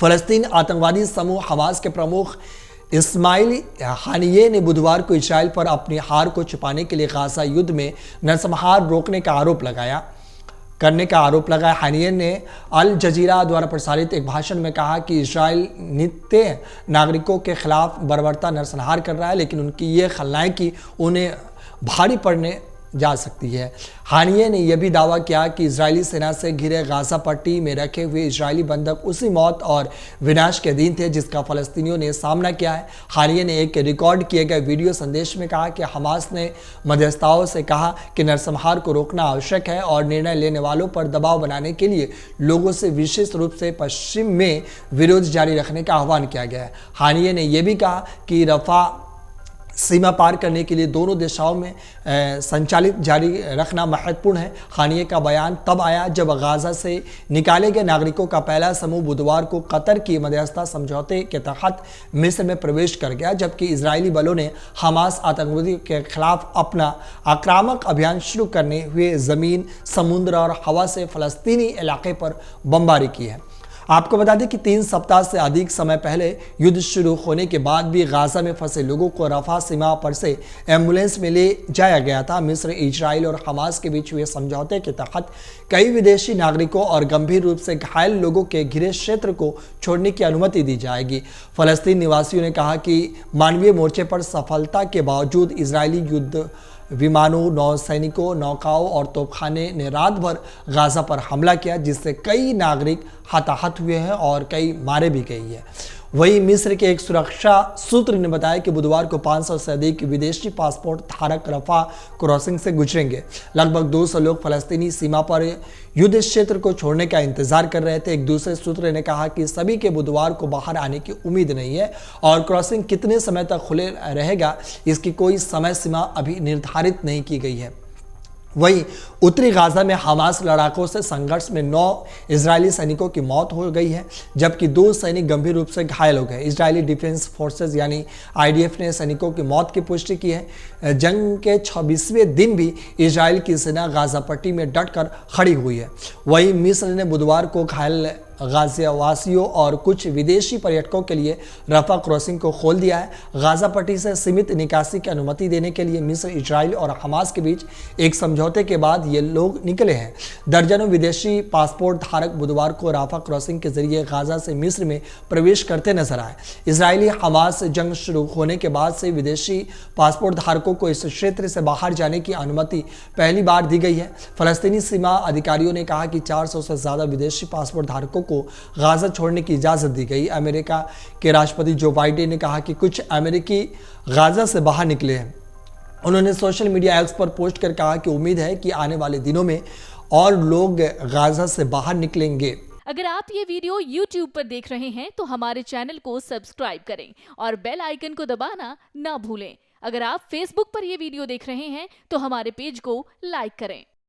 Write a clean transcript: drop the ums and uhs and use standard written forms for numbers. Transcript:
फलस्तीन आतंकवादी समूह हमास के प्रमुख इस्माइल हानिये ने बुधवार को इजराइल पर अपनी हार को छिपाने के लिए गाजा युद्ध में नरसंहार रोकने का आरोप लगाया। हानिये ने अल जजीरा द्वारा प्रसारित एक भाषण में कहा कि इजराइल नित्य नागरिकों के खिलाफ बर्बरता नरसंहार कर रहा है, लेकिन उनकी ये खलनायकी उन्हें भारी पड़ने जा सकती है। हानिये ने यह भी दावा किया कि इजरायली सेना से घिरे गाजा पट्टी में रखे हुए इजरायली बंधक उसी मौत और विनाश के अधीन थे जिसका फलस्तीनियों ने सामना किया है। हानिये ने एक रिकॉर्ड किए गए वीडियो संदेश में कहा कि हमास ने मध्यस्थताओं से कहा कि नरसंहार को रोकना आवश्यक है और निर्णय लेने वालों पर दबाव बनाने के लिए लोगों से विशेष रूप से पश्चिम में विरोध जारी रखने का आह्वान किया गया है। हानिये ने यह भी कहा कि रफा सीमा पार करने के लिए दोनों दिशाओं में संचालित जारी रखना महत्वपूर्ण है। हानिये का बयान तब आया जब गाजा से निकाले गए नागरिकों का पहला समूह बुधवार को कतर की मध्यस्थता समझौते के तहत मिस्र में प्रवेश कर गया, जबकि इजरायली बलों ने हमास आतंकवादियों के खिलाफ अपना आक्रामक अभियान शुरू करने हुए जमीन, समुद्र और हवा से फलस्तीनी इलाके पर बमबारी की है। आपको बता दें कि 3 सप्ताह से अधिक समय पहले युद्ध शुरू होने के बाद भी गाजा में फंसे लोगों को रफा सीमा पर से एम्बुलेंस में ले जाया गया था। मिस्र, इजराइल और हमास के बीच हुए समझौते के तहत कई विदेशी नागरिकों और गंभीर रूप से घायल लोगों के घिरे क्षेत्र को छोड़ने की अनुमति दी जाएगी। फलस्तीन निवासियों ने कहा कि मानवीय मोर्चे पर सफलता के बावजूद इजरायली युद्ध विमानों, नौसैनिकों, नौकाओं और तोपखाने ने रात भर गाजा पर हमला किया, जिससे कई नागरिक हताहत हुए हैं और कई मारे भी गई है। वहीं मिस्र के एक सुरक्षा सूत्र ने बताया कि बुधवार को 500 से अधिक विदेशी पासपोर्ट धारक रफा क्रॉसिंग से गुजरेंगे। लगभग 200 लोग फलस्तीनी सीमा पर युद्ध क्षेत्र को छोड़ने का इंतजार कर रहे थे। एक दूसरे सूत्र ने कहा कि सभी के बुधवार को बाहर आने की उम्मीद नहीं है और क्रॉसिंग कितने समय तक खुले रहेगा इसकी कोई समय सीमा अभी निर्धारित नहीं की गई है। वहीं उत्तरी गाजा में हमास लड़ाकों से संघर्ष में 9 इजरायली सैनिकों की मौत हो गई है, जबकि 2 सैनिक गंभीर रूप से घायल हो गए। इजरायली डिफेंस फोर्सेस यानी आईडीएफ ने सैनिकों की मौत की पुष्टि की है। जंग के 26वें दिन भी इजरायल की सेना गाजा पट्टी में डटकर खड़ी हुई है। वहीं मिस्र ने बुधवार को घायल गाजावासियों और कुछ विदेशी पर्यटकों के लिए रफा क्रॉसिंग को खोल दिया है। गाजा पट्टी से सीमित निकासी की अनुमति देने के लिए मिस्र, इजराइल और हमास के बीच एक समझौते के बाद ये लोग निकले हैं। दर्जनों विदेशी पासपोर्ट धारक बुधवार को राफा क्रॉसिंग के जरिए गाजा से मिस्र में प्रवेश करते नजर आए। इजरायली हमास जंग शुरू होने के बाद से विदेशी पासपोर्ट धारकों को इस क्षेत्र से बाहर जाने की अनुमति पहली बार दी गई है। फलस्तीनी सीमा अधिकारियों ने कहा कि 400 से ज्यादा विदेशी पासपोर्ट धारकों को गाजा छोड़ने की इजाजत दी गई। अमेरिका के राष्ट्रपति जो बाइडेन ने कहा कि कुछ अमेरिकी गाजा से बाहर निकले हैं। उन्होंने सोशल मीडिया एक्स पर पोस्ट कर कहा कि उम्मीद है कि आने वाले दिनों में और लोग गाजा से बाहर निकलेंगे। अगर आप ये वीडियो YouTube पर देख रहे हैं तो हमारे चैनल को सब्सक्राइब करें और बेल आइकन को दबाना ना भूलें। अगर आप Facebook पर ये वीडियो देख रहे हैं तो हमारे पेज को लाइक करें।